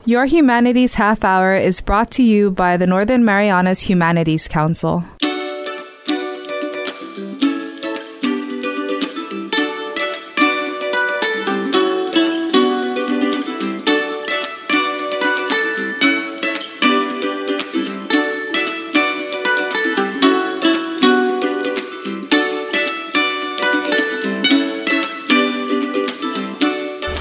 Your Humanities Half Hour is brought to you by the Northern Marianas Humanities Council.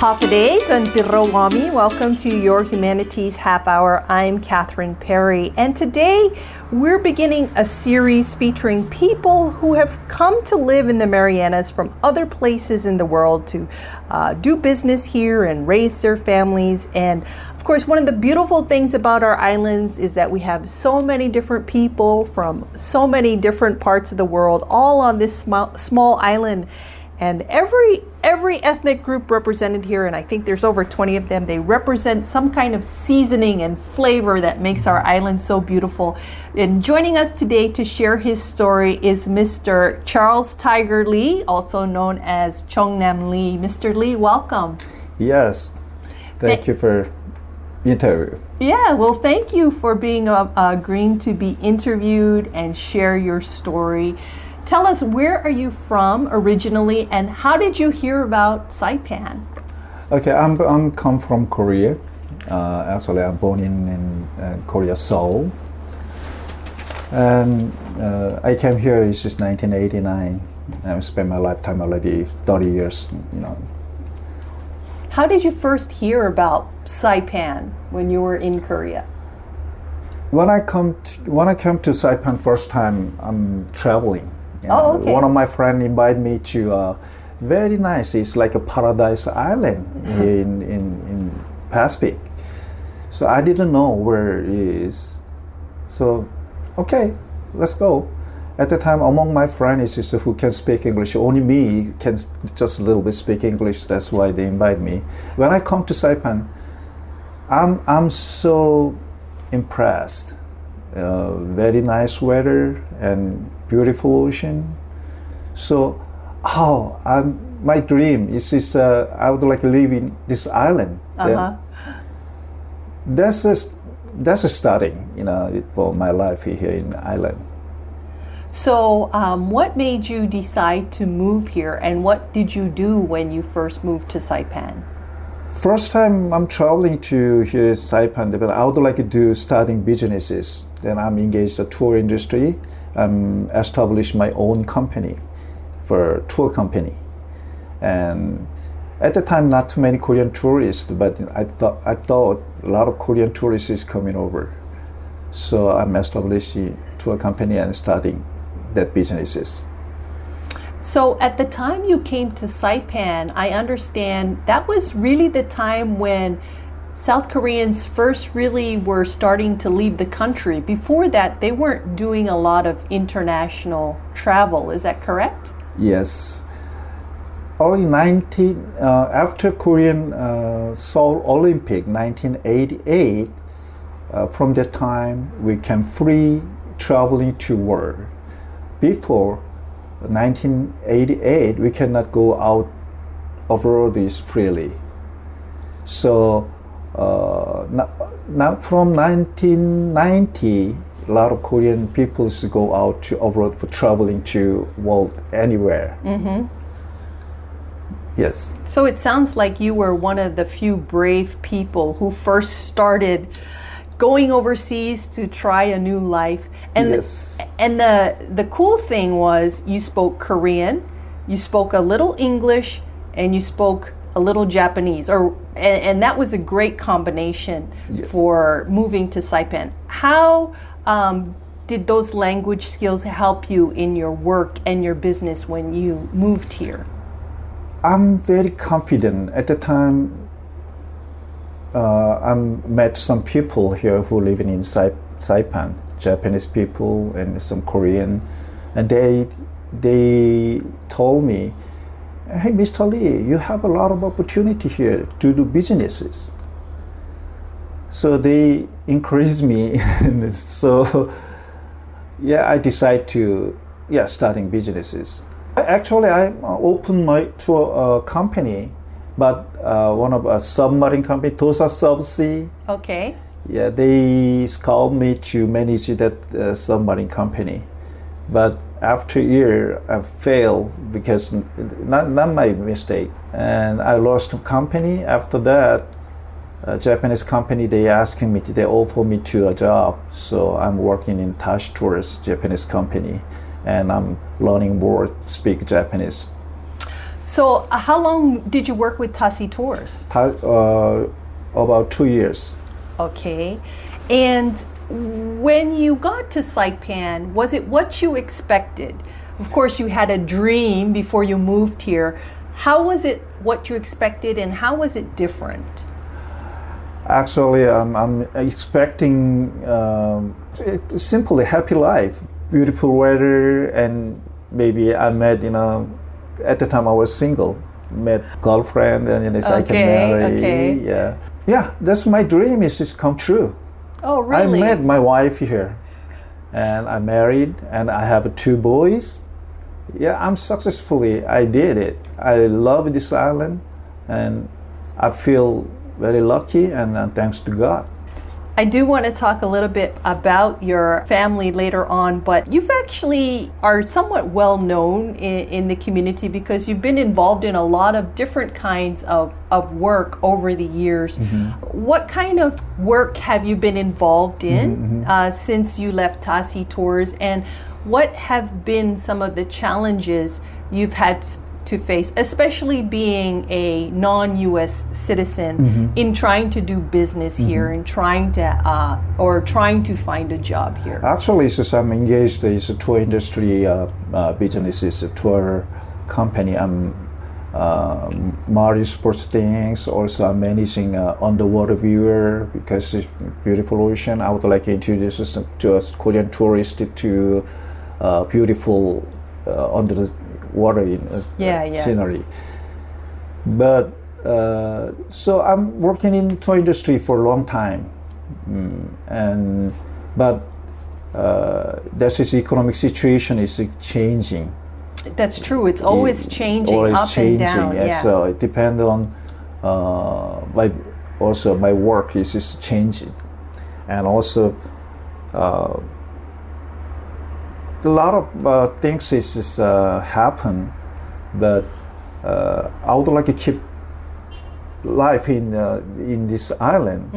Hafaday and Pirawami. Welcome to Your Humanities Half Hour. I'm Catherine Perry, and today we're beginning a series featuring people who have come to live in the Marianas from other places in the world to do business here and raise their families. And of course, one of the beautiful things about our islands is that we have so many different people from so many different parts of the world, all on this small island. And every ethnic group represented here, and I think there's over 20 of them, they represent some kind of seasoning and flavor that makes our island so beautiful. And joining us today to share his story is Mr. Charles Tiger Lee, also known as Chong Nam Lee. Mr. Lee, welcome. Yes, thank you for the interview. Yeah, well, thank you for being agreeing to be interviewed and share your story. Tell us, where are you from originally, and how did you hear about Saipan? Okay, I'm come from Korea. Actually, I'm born in Korea, Seoul, and I came here. This is 1989. I spent my lifetime already 30 years. How did you first hear about Saipan when you were in Korea? When I came to Saipan first time, I'm traveling. Oh, okay. One of my friends invited me to very nice. It's like a paradise island in Pacific. So I didn't know where it is. So, okay, let's go. At the time, among my friends is who can speak English. Only me can just a little bit speak English. That's why they invite me. When I come to Saipan, I'm so impressed. Very nice weather and beautiful ocean. So, my dream is I would like to live in this island. That's a starting, for my life here in Ireland. So, what made you decide to move here, and what did you do when you first moved to Saipan? First time I'm traveling to here Saipan, but I would like to do starting businesses. Then I'm engaged in the tour industry. Established my own company for tour company. And at the time, not too many Korean tourists, but I thought a lot of Korean tourists is coming over. So I'm establishing tour company and starting that businesses. So at the time you came to Saipan, I understand that was really the time when South Koreans first really were starting to leave the country. Before that, they weren't doing a lot of international travel. Is that correct? Yes. Only after Korean Seoul Olympic 1988, from that time we can free traveling to world. Before 1988, we cannot go out of road freely. So now from 1990, a lot of Korean people go out to abroad for traveling to world anywhere. Mm-hmm. Yes. So it sounds like you were one of the few brave people who first started going overseas to try a new life. And yes. And the cool thing was you spoke Korean, you spoke a little English, and you spoke a little Japanese, and that was a great combination. Yes. For moving to Saipan. How did those language skills help you in your work and your business when you moved here? I'm very confident. At the time, I met some people here who live in Saipan, Japanese people and some Korean, and they told me, "Hey, Mr. Lee, you have a lot of opportunity here to do businesses." So they encouraged me, and so I decided to starting businesses. Actually, I opened my tour company but one of a submarine company, Tosa Subsea, Okay. yeah, they called me to manage that submarine company. But after a year, I failed because not my mistake, and I lost the company. After that, a Japanese company, they offer me to a job. So I'm working in Tash Tours, Japanese company, and I'm learning more speak Japanese. So how long did you work with Tasi Tours? About 2 years. Okay. And when you got to Saipan, was it what you expected? Of course, you had a dream before you moved here. How was it what you expected, and how was it different? Actually, I'm expecting simply happy life, beautiful weather, and maybe I met, at the time I was single, met girlfriend, and I can marry. Okay. Yeah. That's my dream. Is just come true. Oh, really? I met my wife here, and I married, and I have 2 boys. Yeah, I did it. I love this island, and I feel very lucky, and thanks to God. I do want to talk a little bit about your family later on, but you've actually are somewhat well known in the community because you've been involved in a lot of different kinds of work over the years. What kind of work have you been involved in since you left Tasi Tours, and what have been some of the challenges you've had to face, especially being a non-U.S. citizen, in trying to do business here and trying to find a job here? Actually, I'm engaged in a tour industry business. It's a tour company. I'm marine sports things. Also, I'm managing underwater viewer because it's beautiful ocean. I would like to introduce to a Korean tourist to beautiful under the water scenery. But so I'm working in toy industry for a long time, but that is economic situation is changing. That's true. It's always changing, and down. Yeah. So it depends on my work is changing, and also a lot of things is happen, but I would like to keep life in this island.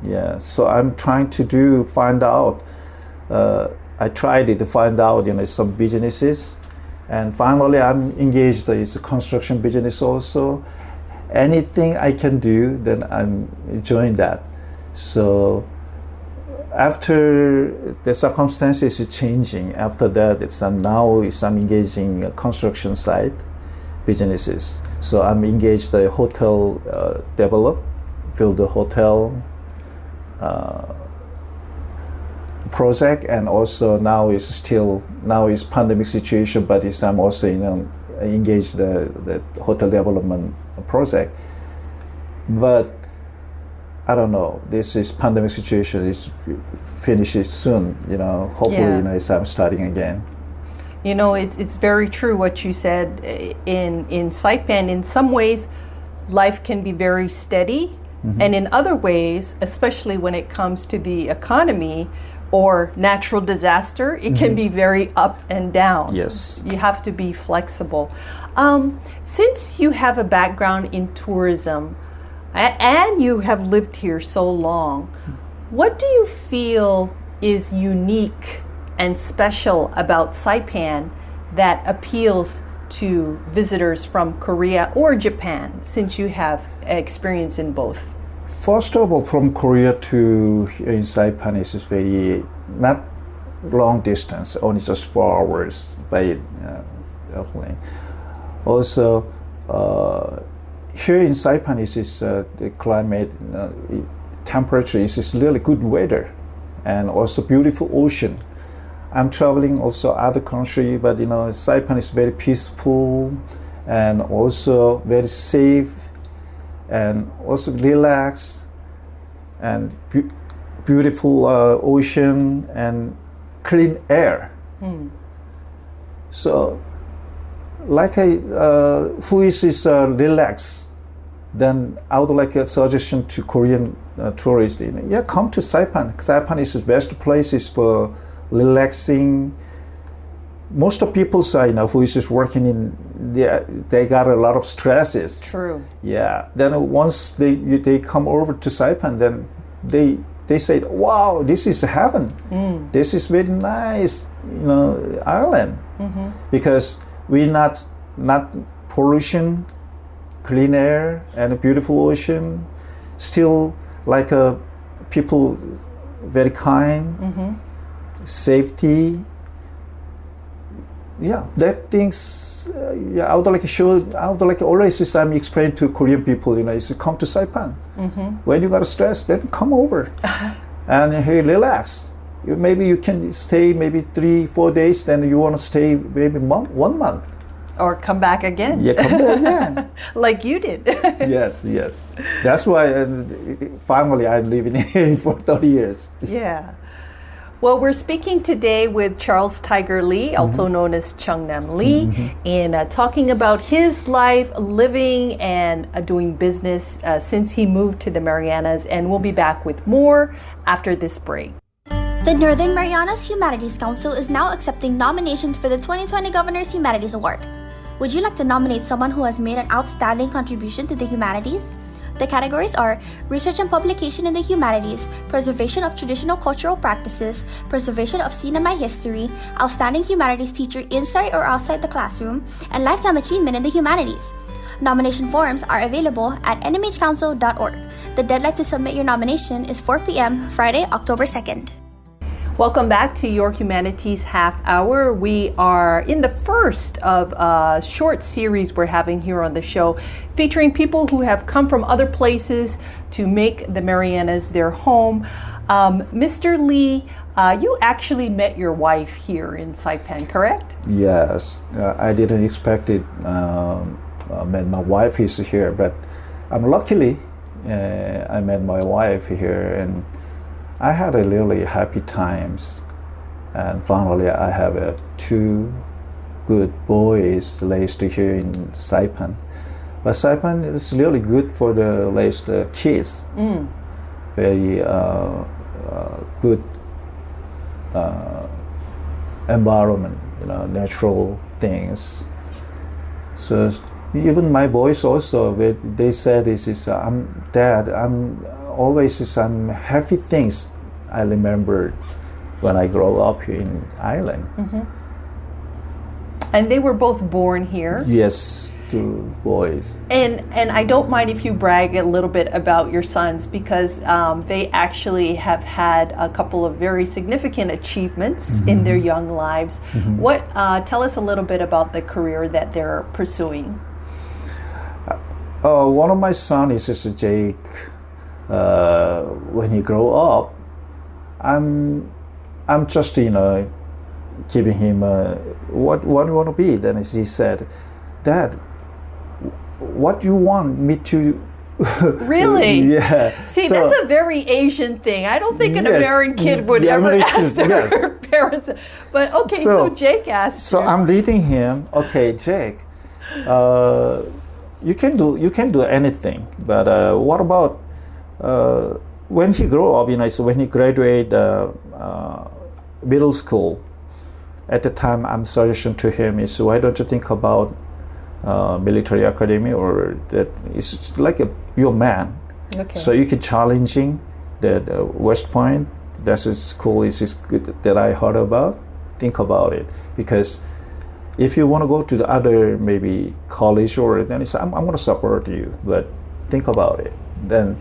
Yeah, so I'm trying to find out. I tried to find out some businesses, and finally I'm engaged in the construction business also. Anything I can do, then I'm enjoying that. So after the circumstances is changing, after that I'm engaging in construction site businesses. So I'm engaged in hotel build a hotel project, and also now is pandemic situation, but I'm also engaged the hotel development project. But I don't know. This is pandemic situation. Is finishes soon. Hopefully, as I'm starting again. It's very true what you said. In Saipan, in some ways, life can be very steady, and in other ways, especially when it comes to the economy or natural disaster, it can be very up and down. Yes, you have to be flexible. Since you have a background in tourism, and you have lived here so long, what do you feel is unique and special about Saipan that appeals to visitors from Korea or Japan, since you have experience in both? First of all, from Korea to in Saipan is very not long distance, only just 4 hours by airplane. Also, here in Saipan is the climate, temperature is really good weather, and also beautiful ocean. I'm traveling also other country, but Saipan is very peaceful, and also very safe, and also relaxed, and beautiful ocean and clean air. So, like who is relaxed then I would like a suggestion to Korean tourists. Yeah, come to Saipan. Saipan is the best places for relaxing. Most of people say, who is just working in, they got a lot of stresses. True. Yeah. Then once they come over to Saipan, then they say, wow, this is heaven. This is very nice, island. Because we not pollution, clean air, and a beautiful ocean. Still, like people very kind, safety. Yeah, that things. I would like to show. I would like always I'm explain to Korean people. Is come to Saipan. When you got stress, then come over, and hey, relax. Maybe you can stay maybe 3-4 days. Then you want to stay maybe 1 month. Or come back again. Yeah, come back again. Like you did. Yes. That's why finally I'm living here for 30 years. Yeah. Well, we're speaking today with Charles Tiger Lee, also known as Chong Nam Lee, and talking about his life living and doing business since he moved to the Marianas. And we'll be back with more after this break. The Northern Marianas Humanities Council is now accepting nominations for the 2020 Governor's Humanities Award. Would you like to nominate someone who has made an outstanding contribution to the humanities? The categories are Research and Publication in the Humanities, Preservation of Traditional Cultural Practices, Preservation of Cinema History, Outstanding Humanities Teacher Inside or Outside the Classroom, and Lifetime Achievement in the Humanities. Nomination forms are available at nmhcouncil.org. The deadline to submit your nomination is 4 p.m. Friday, October 2nd. Welcome back to your Humanities Half Hour. We are in the first of a short series we're having here on the show, featuring people who have come from other places to make the Marianas their home. Mr. Lee, you actually met your wife here in Saipan, correct? Yes, I didn't expect it. Met my wife is here, but luckily I met my wife here, and I had a really happy times, and finally I have 2 good boys raised here in Saipan. But Saipan is really good for the raised kids. Very good environment, natural things. So even my boys also, they said Dad, I'm always some happy things I remembered when I grew up here in Ireland. And they were both born here. Yes, 2 boys. And I don't mind if you brag a little bit about your sons, because they actually have had a couple of very significant achievements in their young lives. Tell us a little bit about the career that they're pursuing. One of my sons is Jake. When he grow up, I'm just giving him what do you want to be. Then he said, Dad, what you want me to Really? Yeah. See, that's a very Asian thing. I don't think an American kid would ever ask their parents. But okay, so Jake asked. So I'm leading him. Okay, Jake, you can do anything. But what about when he grew up? So when he graduated middle school, at the time I'm suggesting to him is, why don't you think about military academy, or that is like you're a man, so you can challenging the West Point. That's a school is good that I heard about. Think about it, because if you want to go to the other maybe college, or then I'm going to support you, but think about it. Then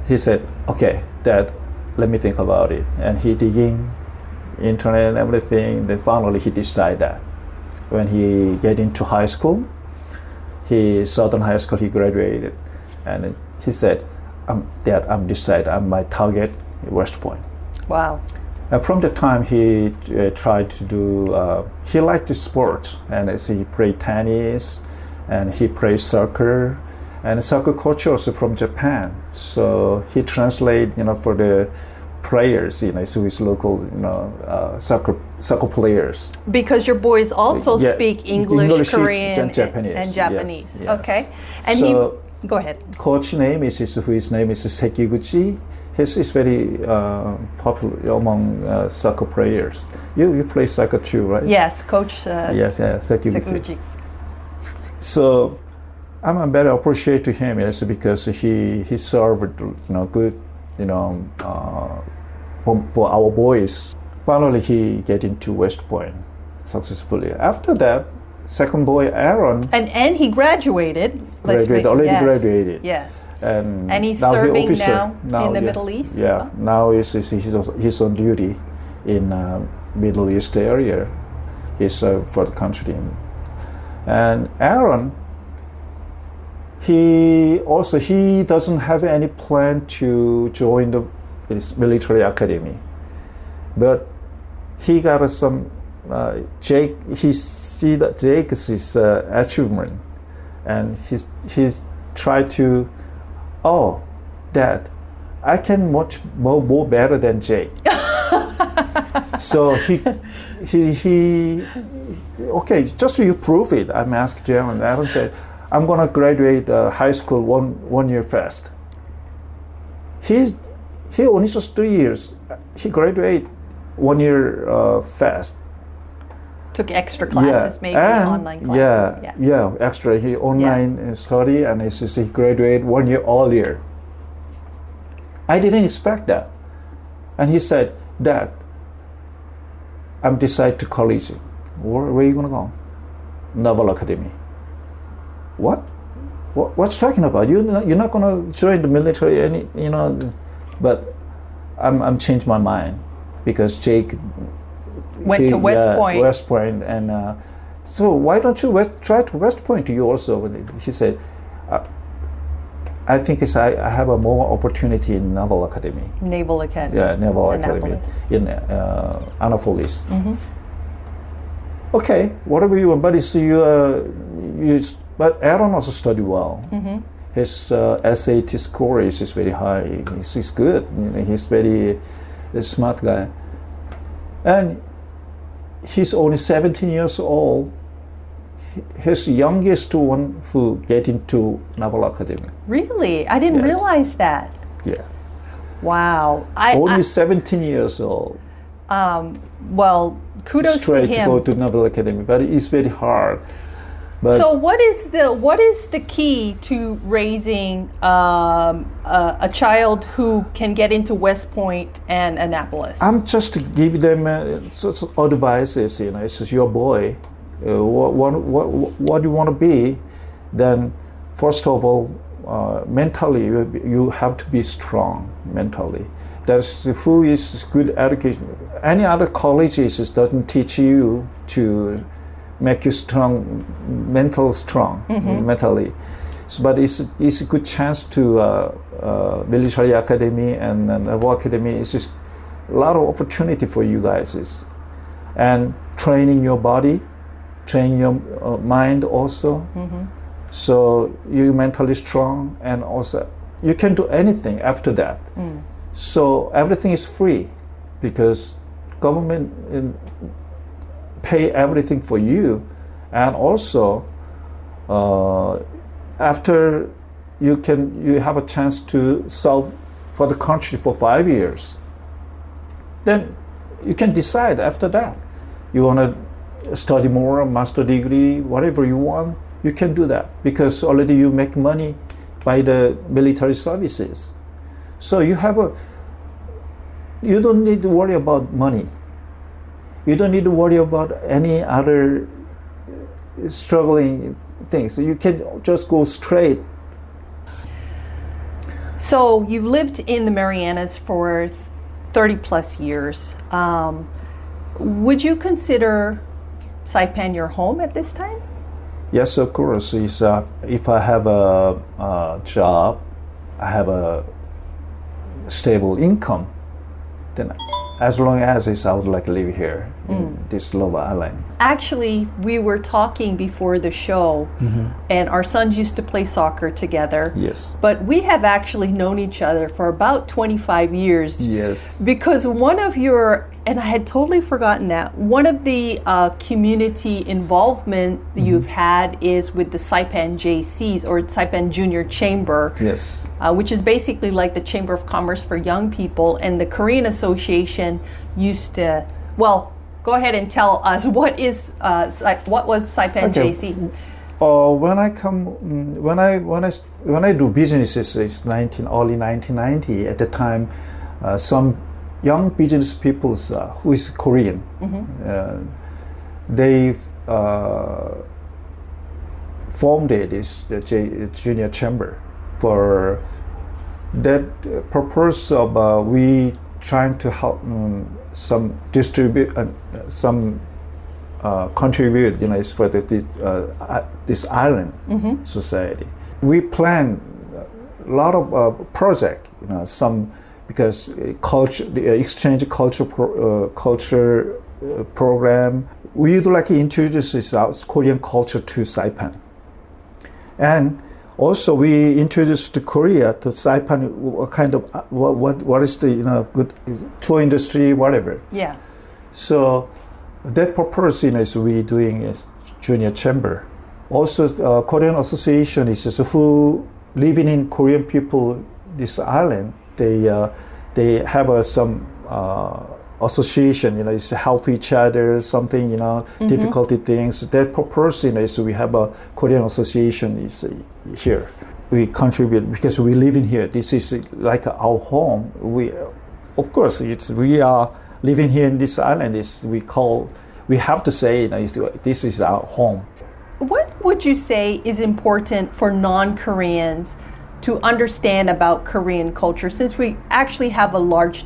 he said, okay, Dad, let me think about it. And he digging internet and everything. Then finally he decided that. When he get into high school, Southern High School, he graduated, and he said, Dad, I'm decided, my target West Point. Wow. And from the time he tried to do, he liked the sports, and he played tennis, and he played soccer, and soccer coach also from Japan. So he translate, for the players, Swiss local, soccer players. Because your boys also Yeah, speak English, Korean, and Japanese. and Japanese. Yes. Okay. And So, go ahead. coach name is his name is Sekiguchi. He's very popular among soccer players. You play soccer too, right? Yes, Coach Yes, Sekiguchi. Sekuchi. So I'm very appreciative to him, yes, because he served good for our boys. Finally, he get into West Point successfully. After that, second boy Aaron And he graduated. graduated. Yes. And he's now serving officer. now in the Middle East? Yeah, now he's on duty in Middle East area. He served for the country. And Aaron, he doesn't have any plan to join the military academy, but he got some Jake. He see that Jake's achievement, and he's tried to. Oh, Dad, I can much more better than Jake. So he okay, just so you prove it. I'm asked Jaron. Aaron said, I'm gonna graduate high school one year fast. He only just 3 years. He graduated 1 year fast. Took extra classes, maybe online classes. Yeah, extra. He online study, and he graduated 1 year earlier. I didn't expect that, and he said, Dad, I'm decided to college. Where are you gonna go? Naval Academy. What? What's talking about? You're not gonna join the military, But I'm changed my mind because Jake went to West Point. West Point, and so why don't you try to West Point? You also? He said, I think I have a more opportunity in Naval Academy. Naval Academy. Yeah, Naval Academy in Annapolis. Mm-hmm. Okay, whatever you want, but but Aaron also studied well. Mm-hmm. His SAT score is very high. He's good. He's very smart guy, and he's only 17 years old. His youngest one who get into Naval Academy. Really? I didn't realize that. Yeah. Wow. Only 17 years old. Well, kudos Straight to him. to go to Naval Academy, but it's very hard. But so what is the key to raising a child who can get into West Point and Annapolis? I'm just to give them advices. It's just your boy. What you want to be, then first of all, mentally you have to be strong mentally. That's who is good education. Any other colleges doesn't teach you to make you strong, mentally. So, but it's a good chance to military academy and Naval Academy. It's just a lot of opportunity for you guys, and training your body. Train your mind also, so you're mentally strong, and also you can do anything after that. So everything is free because government pay everything for you, and also after you have a chance to serve for the country for 5 years. Then you can decide after that you want to study more, master degree, whatever you want, you can do that because already you make money by the military services. So you don't need to worry about money. You don't need to worry about any other struggling things. You can just go straight. So you've lived in the Marianas for 30 plus years. Would you consider Saipan your home at this time? Yes, of course. If I have a job, I have a stable income, then as long as I would like to live here in this little island. Actually, we were talking before the show, and our sons used to play soccer together. Yes. But we have actually known each other for about 25 years. Yes. Because one of your, and I had totally forgotten that, one of the community involvement you've had is with the Saipan JCs, or Saipan Junior Chamber. Yes. Which is basically like the Chamber of Commerce for young people. And the Korean Association used to, well, go ahead and tell us what was Saipan JC? When I do businesses, it's early 1990. At the time, some young business people who is Korean, they formed the junior chamber for that purpose of we trying to help some distribute some contribute, is for this island society. We plan a lot of project, some because culture, the exchange culture program. We would like to introduce our Korean culture to Saipan, and also we introduced to Korea to Saipan what kind of what is the good tour industry, whatever. Yeah. So that purpose is we doing is junior chamber. Also, Korean association is just who living in Korean people this island. They have some association, is help each other, something, difficulty things. That purpose is we have a Korean association is here. We contribute because we live in here. This is like our home. Of course, we are living here in this island. We have to say this is our home. What would you say is important for non-Koreans to understand about Korean culture, since we actually have a large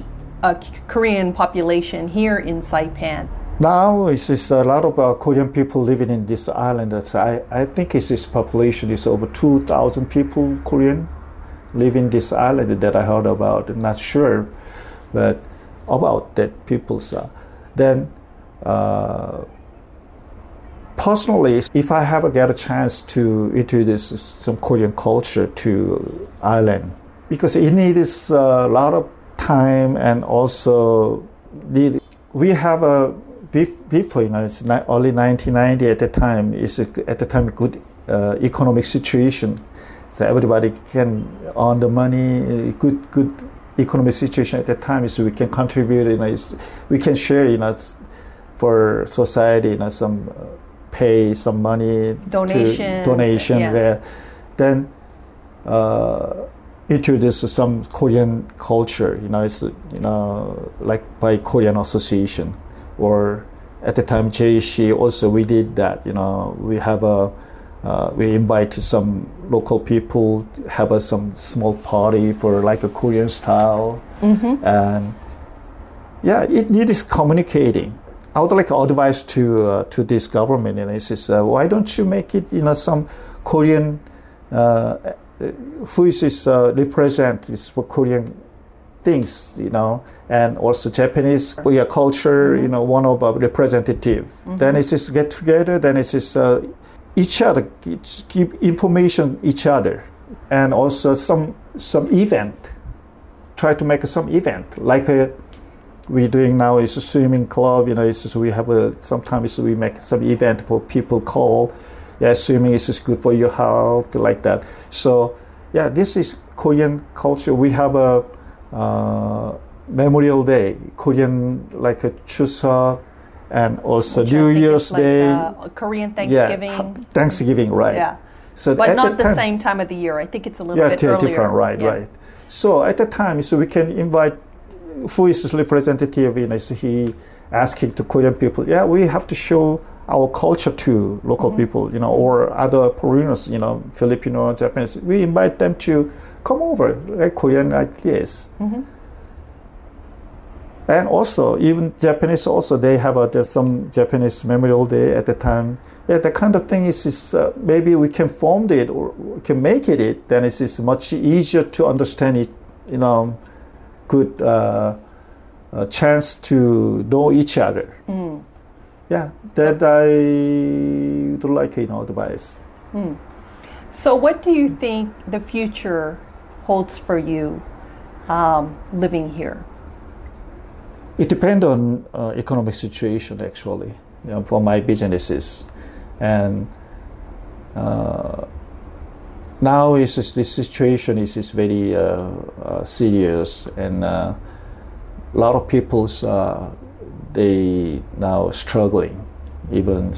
Korean population here in Saipan? Now it's just a lot of Korean people living in this island. I think this population is over 2,000 people Korean live in this island that I heard about. I'm not sure, but about that people. Then personally, if I get a chance to introduce some Korean culture to island, because it needs a lot of time, and also we have a before, it's early 1990 at the time, is at the time good economic situation, so everybody can earn the money, good economic situation at the time, so we can contribute, we can share, for society, some pay some money, donation yeah. there, then introduce some Korean culture, like by Korean association, or at the time JC also we did that. We have we invite some local people, have some small party for like a Korean style, and it needs communicating. I would like advice to this government, and it says, why don't you make it, some Korean who is represent is for Korean things, and also Japanese culture, one of our representative. Then it says get together. Then it says each other give information each other, and also some event. Try to make some event like we're doing now is a swimming club. We have sometimes we make some event for people call. Swimming is good for your health, like that. So this is Korean culture. We have a Memorial Day, Korean like a Chuseok, and also New Year's Day. Korean Thanksgiving. Thanksgiving, right? Yeah. So but not the same time of the year. I think it's a little bit earlier. Different, right. So at the time, we can invite who is his representative, he asking to Korean people, we have to show our culture to local people, or other foreigners, Filipino, Japanese. We invite them to come over, like Korean like this. And also, even Japanese also, they have some Japanese Memorial Day at the time. That kind of thing is maybe we can form it or we can make it, then it's much easier to understand it, good a chance to know each other. Yeah, that I would like, advice. So what do you think the future holds for you living here? It depends on economic situation, actually, for my businesses. And now this situation is very serious, and a lot of people's they now struggling. Even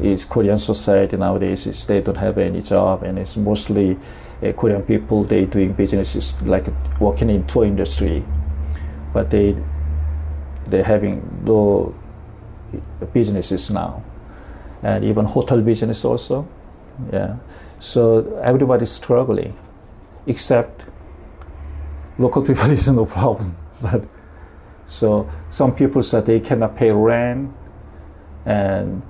is Korean society nowadays is they don't have any job, and it's mostly Korean people. They doing businesses like working in tour industry, but they're having no businesses now, and even hotel business also. Yeah, so everybody's struggling, except local people is no problem. But so some people said they cannot pay rent, and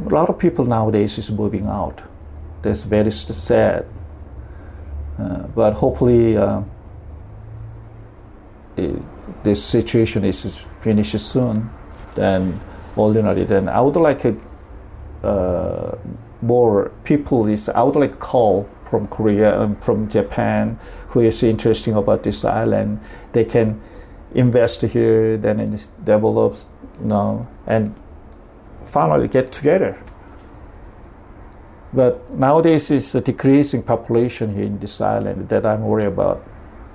a lot of people nowadays is moving out. That's very sad. But hopefully this situation is finished soon. Then ordinary. Then I would like more people. I would like call from Korea and from Japan who is interested about this island. They can invest here, then it develops, and finally get together. But nowadays it's a decreasing population here in this island that I'm worried about.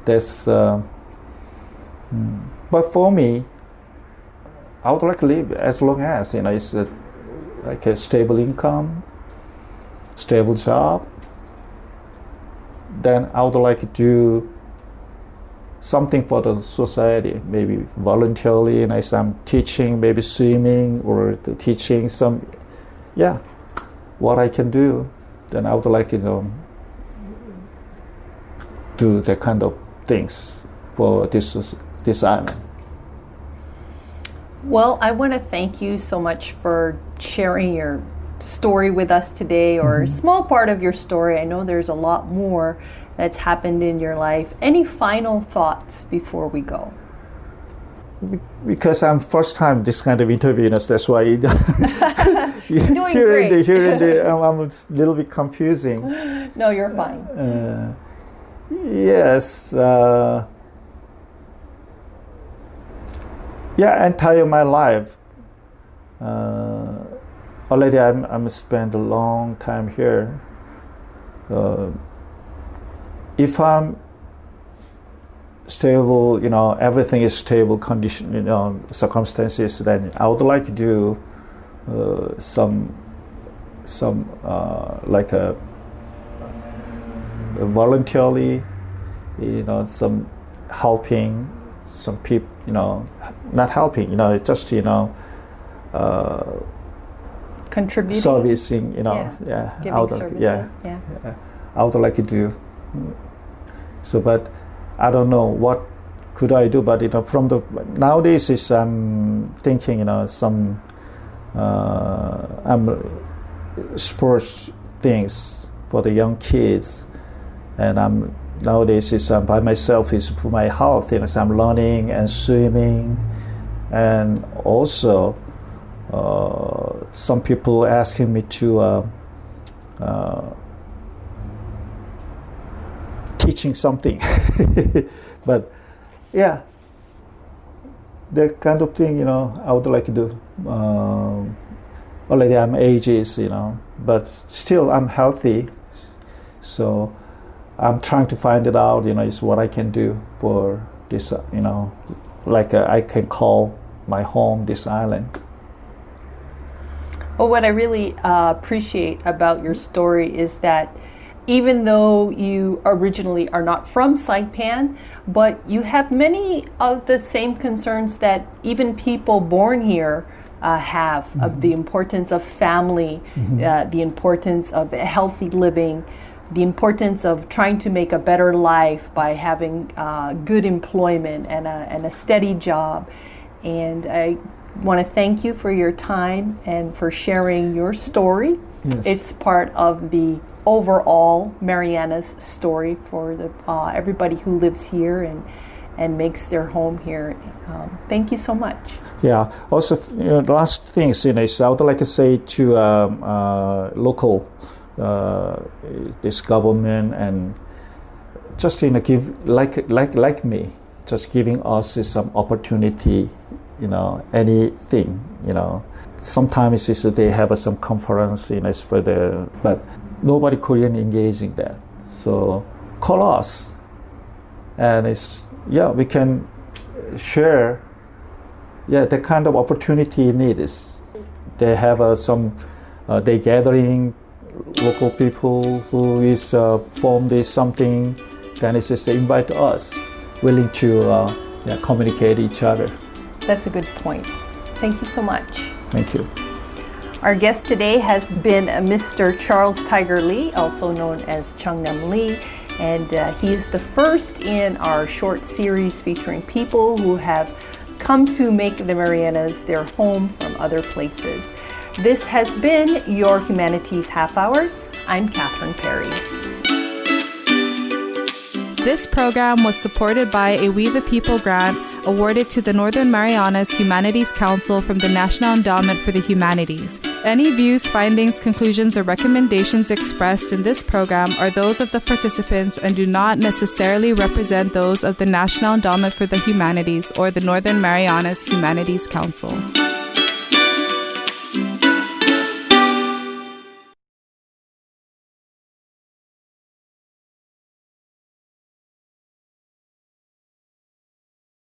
That's, but for me, I would like to live as long as it's like a stable income, stable job. Then I would like to do something for the society, maybe voluntarily, and as I'm teaching, maybe swimming or teaching some, what I can do. Then I would like to do that kind of things for this island. Well, I want to thank you so much for sharing your story with us today, or a small part of your story. I know there's a lot more that's happened in your life. Any final thoughts before we go? Because I'm first time this kind of interview, that's why You're doing great. I'm a little bit confusing. No, you're fine. Yes. Entire my life. Already I'm spent a long time here. If I'm stable, everything is stable condition, circumstances, then I would like to do some like a voluntarily, some helping some people, not helping, it's just, contributing, servicing, giving services. I would like to do. So, but I don't know what could I do. But from the nowadays is I'm thinking, some sports things for the young kids, and I'm nowadays is by myself is for my health. So I'm learning and swimming, and also some people asking me to teaching something. But that kind of thing, I would like to do. Already I'm ages, but still I'm healthy. So I'm trying to find it out, is what I can do for this, like I can call my home this island. Well, what I really appreciate about your story is that even though you originally are not from Saipan, but you have many of the same concerns that even people born here have, of the importance of family, the importance of healthy living, the importance of trying to make a better life by having good employment and a steady job. And I want to thank you for your time and for sharing your story. Yes. It's part of the overall Marianas story for the everybody who lives here, and makes their home here. Thank you so much. Yeah. Also, the last thing is, I would like to say to local, this government, and just give like me, just giving us some opportunity. Anything. Sometimes they have some conference, but nobody Korean engaging that. So call us, and we can share. Yeah, the kind of opportunity needs. They have they gathering local people who is formed something. Then it's just invite us, willing to communicate each other. That's a good point. Thank you so much. Thank you. Our guest today has been Mr. Charles Tiger Lee, also known as Chong Nam Lee, and he is the first in our short series featuring people who have come to make the Marianas their home from other places. This has been your Humanities Half Hour. I'm Catherine Perry. This program was supported by a We the People grant awarded to the Northern Marianas Humanities Council from the National Endowment for the Humanities. Any views, findings, conclusions, or recommendations expressed in this program are those of the participants and do not necessarily represent those of the National Endowment for the Humanities or the Northern Marianas Humanities Council.